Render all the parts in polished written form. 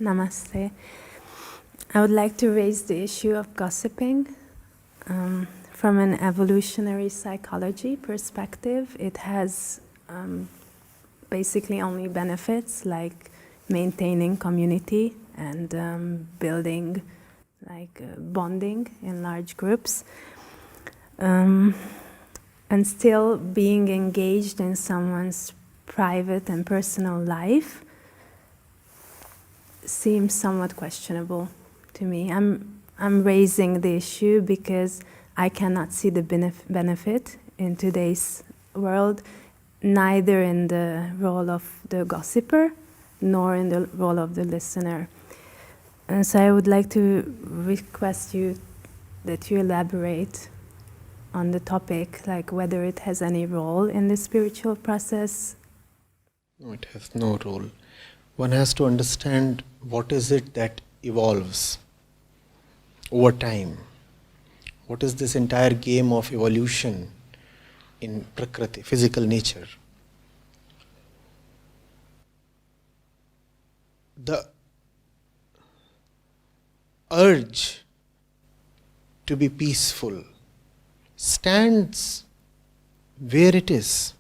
Namaste. I would like to raise the issue of gossiping. From an evolutionary psychology perspective, it has basically only benefits like maintaining community and building bonding in large groups. And still being engaged in someone's private and personal life seems somewhat questionable to me. I'm raising the issue because I cannot see the benefit in today's world, neither in the role of the gossiper nor in the role of the listener. And so I would like to request you that you elaborate on the topic, like whether it has any role in the spiritual process. No, it has no role. One has to understand what is it that evolves over time. What is this entire game of evolution in Prakriti, physical nature? The urge to be peaceful stands where it is,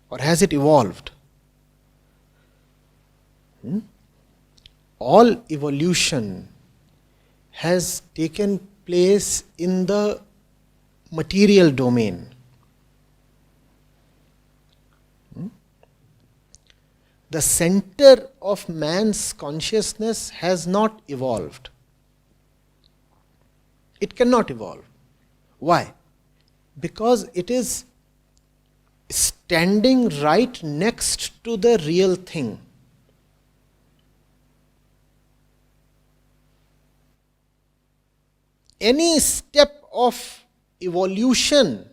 or has it evolved? All evolution has taken place in the material domain. The center of man's consciousness has not evolved. It cannot evolve. Why? Because it is standing right next to the real thing. Any step of evolution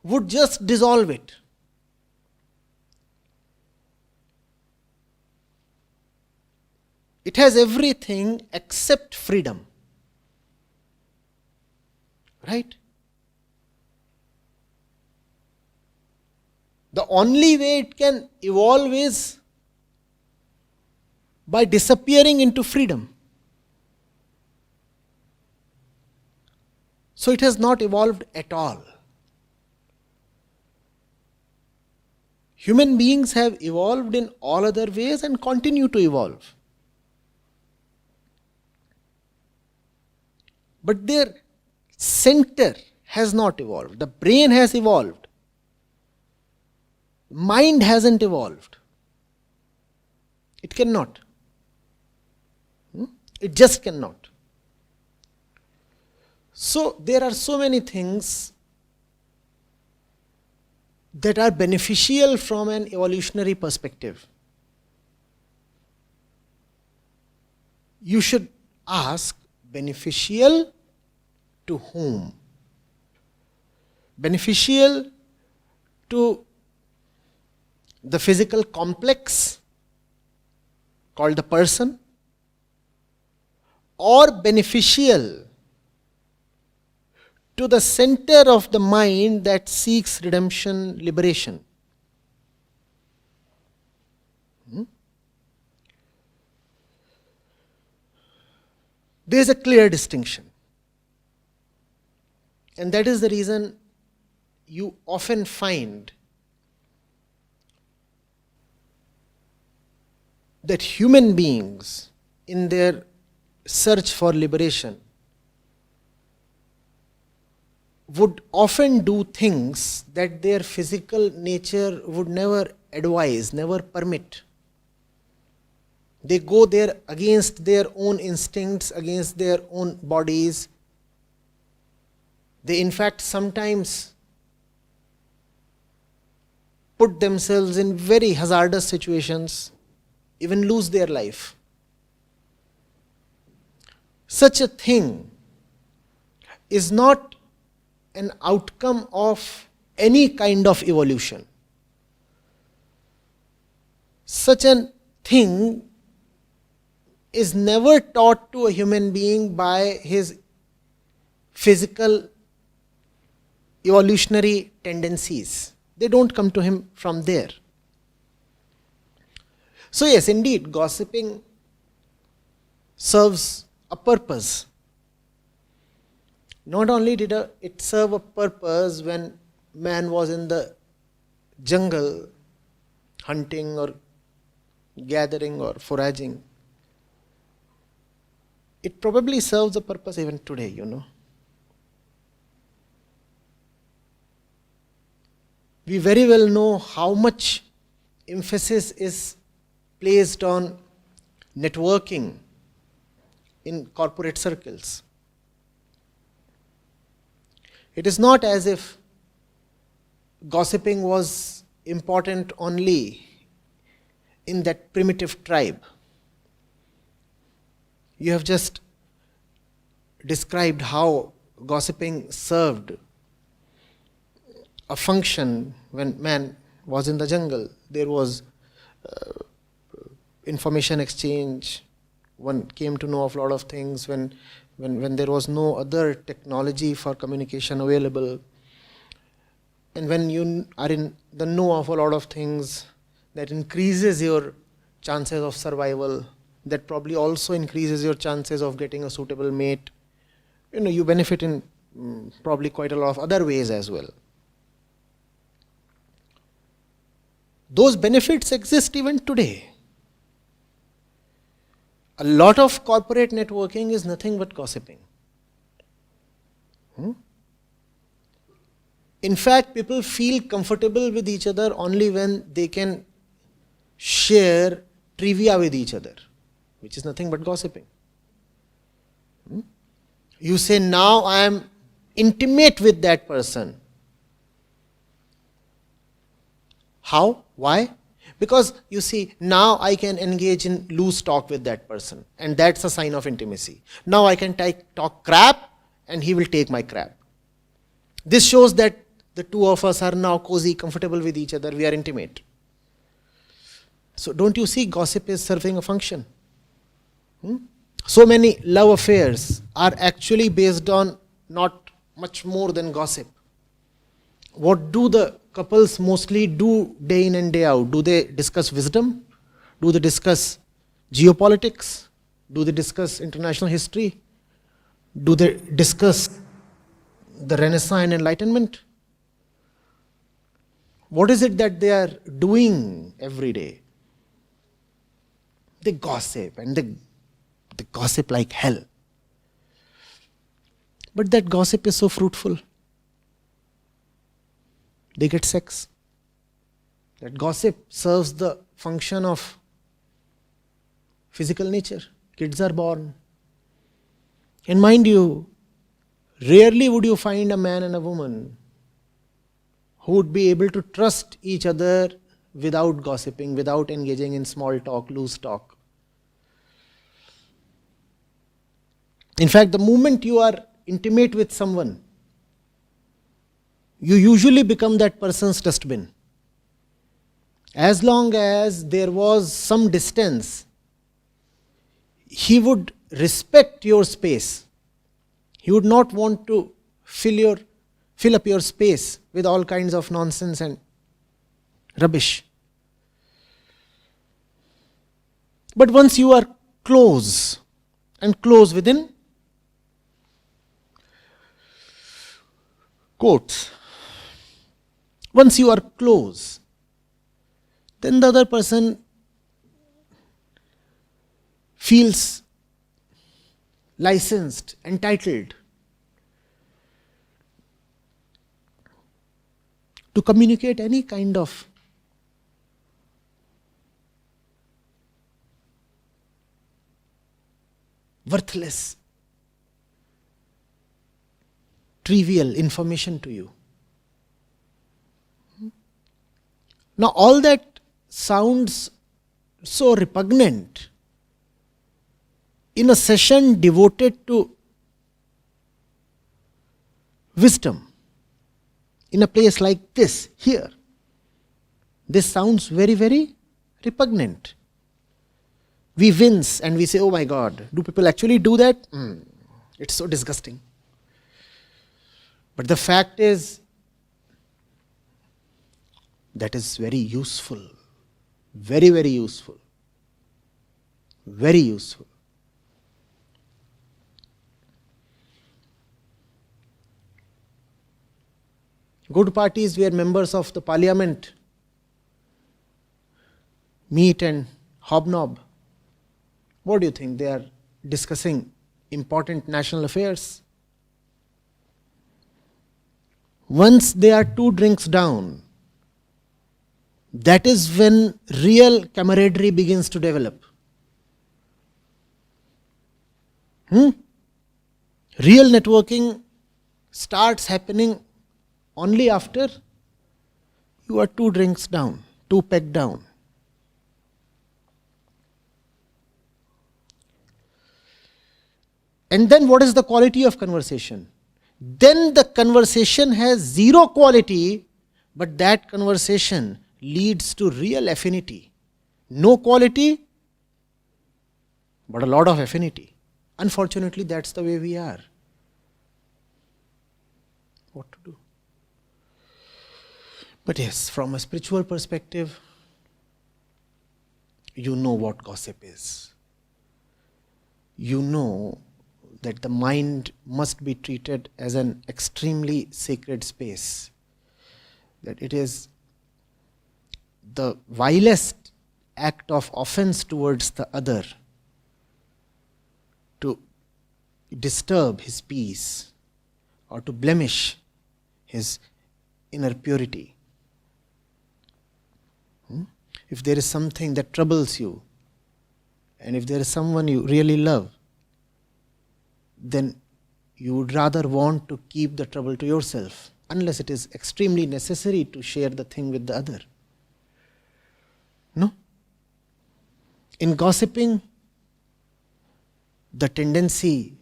would just dissolve it. It has everything except freedom. Right? The only way it can evolve is by disappearing into freedom. So it has not evolved at all. Human beings have evolved in all other ways and continue to evolve. But their center has not evolved. The brain has evolved. Mind hasn't evolved. It cannot. It just cannot. So there are so many things that are beneficial from an evolutionary perspective. You should ask, beneficial to whom? Beneficial to the physical complex called the person, or beneficial to the center of the mind that seeks redemption, liberation. There is a clear distinction. And that is the reason you often find that human beings, in their search for liberation, would often do things that their physical nature would never advise, never permit. They go there against their own instincts, against their own bodies. They in fact sometimes put themselves in very hazardous situations, even lose their life. Such a thing is not an outcome of any kind of evolution. Such a thing is never taught to a human being by his physical evolutionary tendencies. They don't come to him from there. So yes, indeed, gossiping serves a purpose. Not only did it serve a purpose when man was in the jungle hunting or gathering or foraging, it probably serves a purpose even today, We very well know how much emphasis is placed on networking in corporate circles. It is not as if gossiping was important only in that primitive tribe. You have just described how gossiping served a function when man was in the jungle. There was information exchange. One came to know of a lot of things when there was no other technology for communication available. And when you are in the know of a lot of things, that increases your chances of survival. That probably also increases your chances of getting a suitable mate. You benefit in probably quite a lot of other ways as well. Those benefits exist even today. A lot of corporate networking is nothing but gossiping. In fact, people feel comfortable with each other only when they can share trivia with each other, which is nothing but gossiping. You say, now I am intimate with that person. How? Why? Because you see, now I can engage in loose talk with that person, and that's a sign of intimacy. Now I can talk crap, and he will take my crap. This shows that the two of us are now cozy, comfortable with each other, we are intimate. So don't you see, gossip is serving a function? So many love affairs are actually based on not much more than gossip. What do the couples mostly do day in and day out? Do they discuss wisdom? Do they discuss geopolitics? Do they discuss international history? Do they discuss the Renaissance and Enlightenment? What is it that they are doing every day? They gossip, and they gossip like hell. But that gossip is so fruitful. They get sex. That gossip serves the function of physical nature. Kids are born. And mind you, rarely would you find a man and a woman who would be able to trust each other without gossiping, without engaging in small talk, loose talk. In fact, the moment you are intimate with someone, you usually become that person's dustbin. As long as there was some distance, he would respect your space. He would not want to fill up your space with all kinds of nonsense and rubbish. But once you are close, and close within quotes, once you are close, then the other person feels licensed, entitled to communicate any kind of worthless, trivial information to you. Now all that sounds so repugnant in a session devoted to wisdom, in a place like this, here. This sounds very, very repugnant. We wince and we say, oh my God, do people actually do that? It's so disgusting. But the fact is, that is very useful. Very, very useful. Very useful. Good parties where members of the parliament meet and hobnob. What do you think? They are discussing important national affairs. Once they are 2 drinks down, that is when real camaraderie begins to develop. Real networking starts happening only after you are 2 drinks down, 2 peg down. And then what is the quality of conversation? Then the conversation has 0 quality, but that conversation leads to real affinity. No quality, but a lot of affinity. Unfortunately, that's the way we are. What to do? But yes, from a spiritual perspective, you know what gossip is. You know that the mind must be treated as an extremely sacred space. That it is the vilest act of offense towards the other to disturb his peace or to blemish his inner purity. If there is something that troubles you, and if there is someone you really love, then you would rather want to keep the trouble to yourself, unless it is extremely necessary to share the thing with the other. No? In gossiping, the tendency,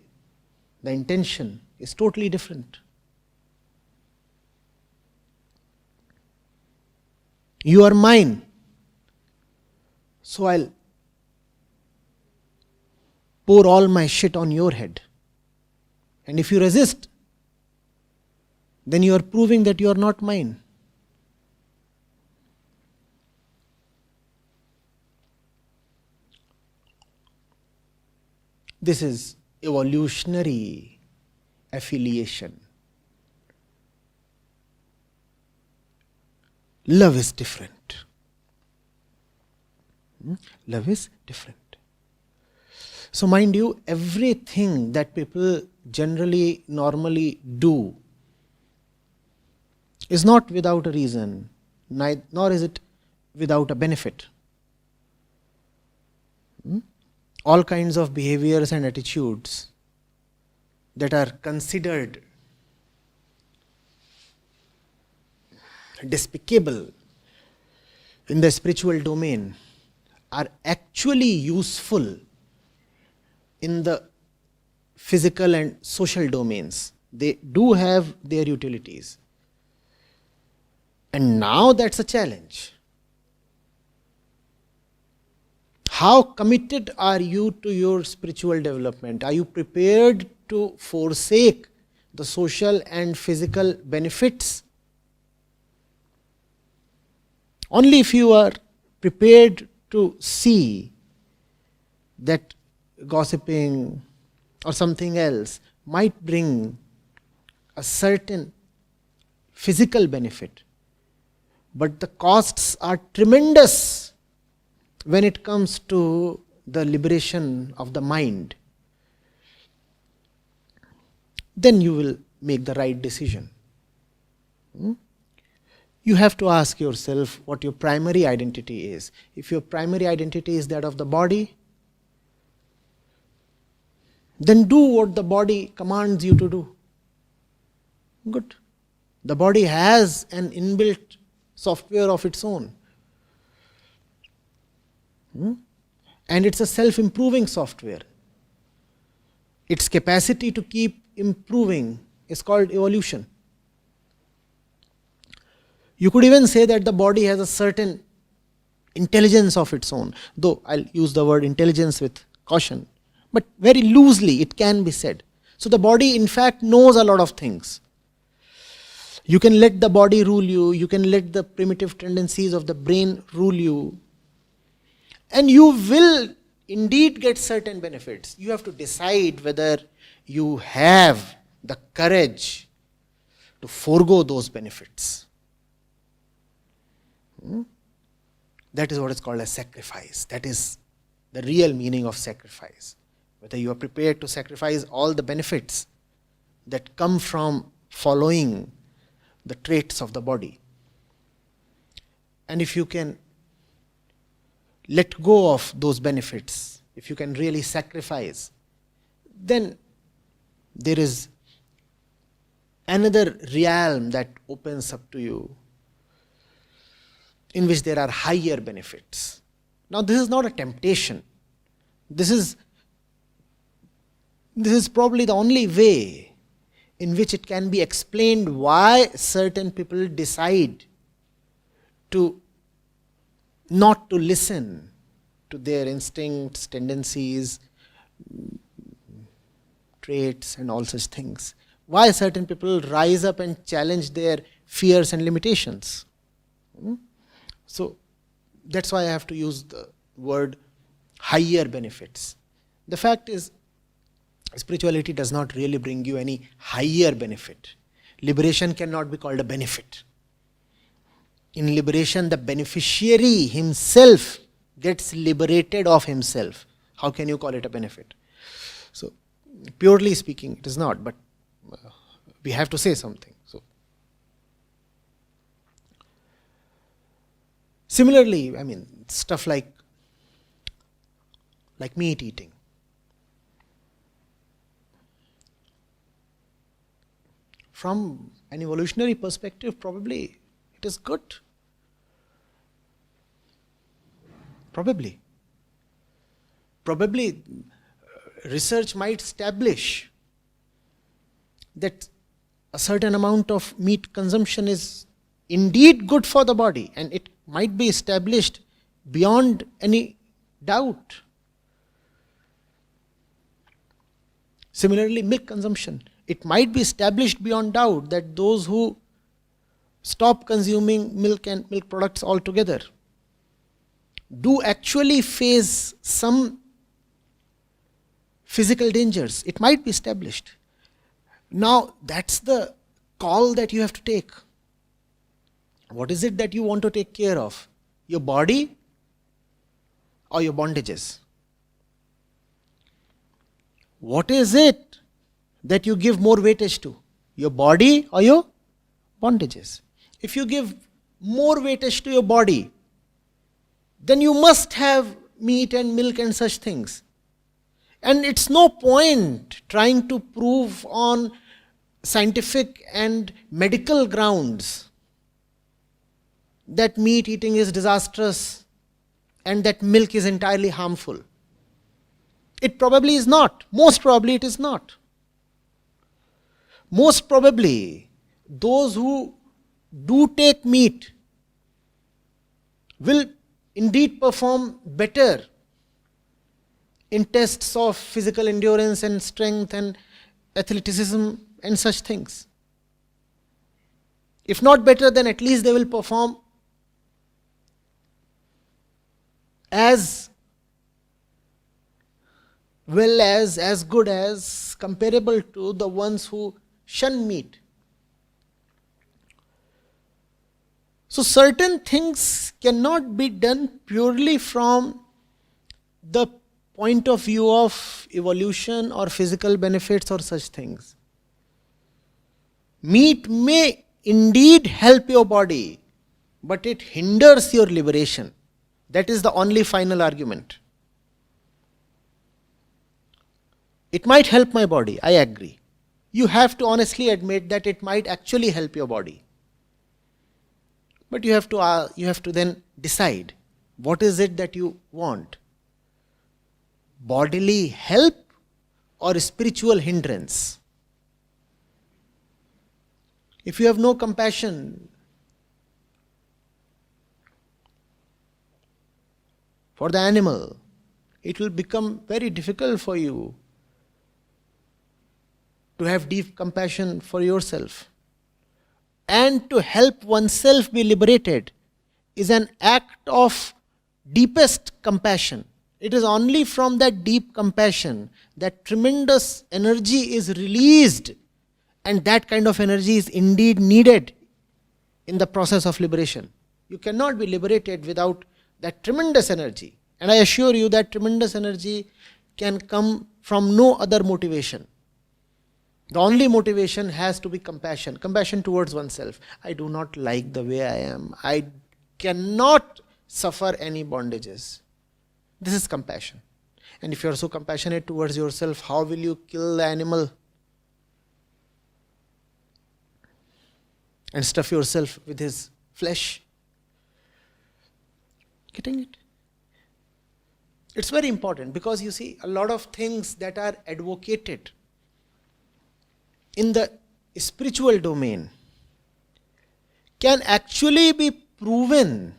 the intention is totally different. You are mine, so I'll pour all my shit on your head. And if you resist, then you are proving that you are not mine. This is evolutionary affiliation. Love is different. Love is different. So mind you, everything that people generally, normally do is not without a reason, nor is it without a benefit. All kinds of behaviors and attitudes that are considered despicable in the spiritual domain are actually useful in the physical and social domains. They do have their utilities. And now that's a challenge. How committed are you to your spiritual development? Are you prepared to forsake the social and physical benefits? Only if you are prepared to see that gossiping or something else might bring a certain physical benefit, but the costs are tremendous when it comes to the liberation of the mind, then you will make the right decision. You have to ask yourself what your primary identity is. If your primary identity is that of the body, then do what the body commands you to do. Good. The body has an inbuilt software of its own. And it's a self-improving software. Its capacity to keep improving is called evolution. You could even say that the body has a certain intelligence of its own, though I'll use the word intelligence with caution, but very loosely it can be said. So the body in fact knows a lot of things. You can let the body rule you, you can let the primitive tendencies of the brain rule you, and you will indeed get certain benefits. You have to decide whether you have the courage to forego those benefits. That is what is called as sacrifice. That is the real meaning of sacrifice. Whether you are prepared to sacrifice all the benefits that come from following the traits of the body. And if you can let go of those benefits, if you can really sacrifice, then there is another realm that opens up to you in which there are higher benefits. Now this is not a temptation. This is probably the only way in which it can be explained why certain people decide to not to listen to their instincts, tendencies, traits and all such things. Why certain people rise up and challenge their fears and limitations. So that's why I have to use the word higher benefits. The fact is, spirituality does not really bring you any higher benefit. Liberation cannot be called a benefit. In liberation, the beneficiary himself gets liberated of himself. How can you call it a benefit? So, purely speaking, it is not, but we have to say something. So, similarly, stuff like meat eating. From an evolutionary perspective, probably it is good. Probably research might establish that a certain amount of meat consumption is indeed good for the body, and it might be established beyond any doubt. Similarly, milk consumption. It might be established beyond doubt that those who stop consuming milk and milk products altogether do actually face some physical dangers. It might be established. Now, that's the call that you have to take. What is it that you want to take care of? Your body or your bondages? What is it that you give more weightage to? Your body or your bondages? If you give more weightage to your body, then you must have meat and milk and such things. And it's no point trying to prove on scientific and medical grounds that meat eating is disastrous and that milk is entirely harmful. It probably is not. Most probably it is not. Most probably those who do take meat will indeed perform better in tests of physical endurance and strength and athleticism and such things. If not better, then at least they will perform as well as good as, comparable to the ones who shun meat. So certain things cannot be done purely from the point of view of evolution or physical benefits or such things. Meat may indeed help your body, but it hinders your liberation. That is the only final argument. It might help my body, I agree. You have to honestly admit that it might actually help your body. But you have to then decide, what is it that you want? Bodily help or spiritual hindrance? If you have no compassion for the animal, it will become very difficult for you to have deep compassion for yourself. And to help oneself be liberated is an act of deepest compassion. It is only from that deep compassion that tremendous energy is released And that kind of energy is indeed needed in the process of liberation. You cannot be liberated without that tremendous energy. And I assure you that tremendous energy can come from no other motivation. The only motivation has to be compassion. Compassion towards oneself. I do not like the way I am. I cannot suffer any bondages. This is compassion. And if you are so compassionate towards yourself, how will you kill the animal and stuff yourself with his flesh? Getting it? It's very important, because you see, a lot of things that are advocated in the spiritual domain can actually be proven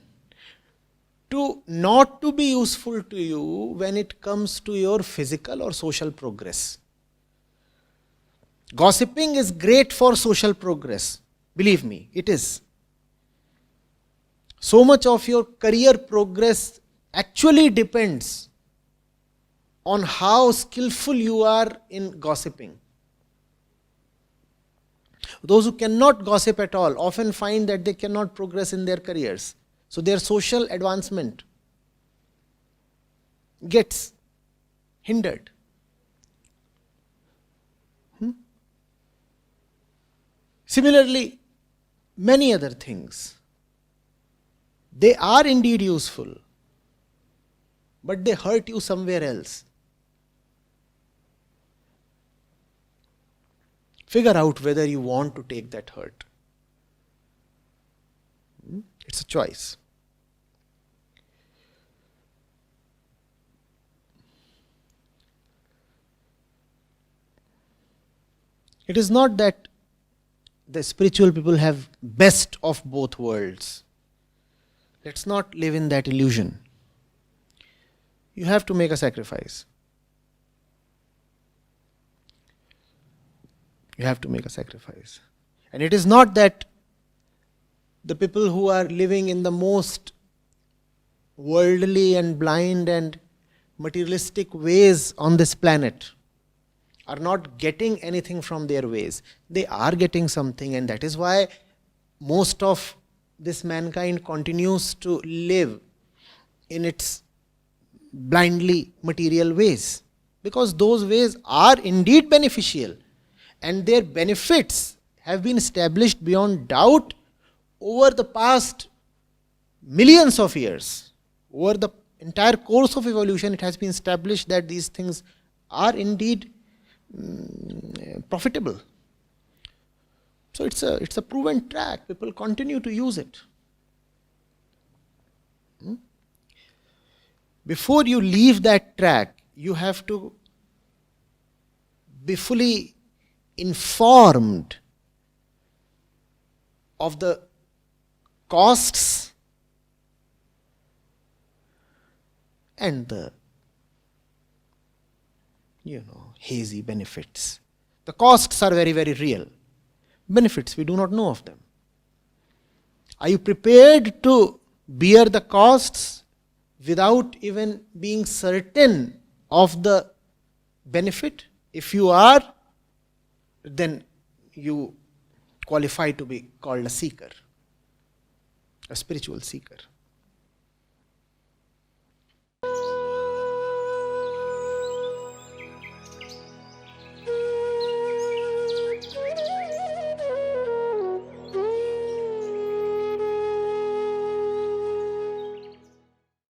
to not to be useful to you when it comes to your physical or social progress. Gossiping is great for social progress. Believe me, it is. So much of your career progress actually depends on how skillful you are in gossiping. Those who cannot gossip at all often find that they cannot progress in their careers. So their social advancement gets hindered. Similarly, many other things. They are indeed useful, but they hurt you somewhere else. Figure out whether you want to take that hurt. It's a choice. It is not that the spiritual people have best of both worlds. Let's not live in that illusion. You have to make a sacrifice. You have to make a sacrifice. And it is not that the people who are living in the most worldly and blind and materialistic ways on this planet are not getting anything from their ways. They are getting something, and that is why most of this mankind continues to live in its blindly material ways, because those ways are indeed beneficial, and their benefits have been established beyond doubt over the past millions of years. Over the entire course of evolution, it has been established that these things are indeed profitable. So it's a proven track. People continue to use it. Before you leave that track, you have to be fully informed of the costs and the hazy benefits. The costs are very, very real. Benefits, we do not know of them. Are you prepared to bear the costs without even being certain of the benefit? If you are, then you qualify to be called a seeker, a spiritual seeker.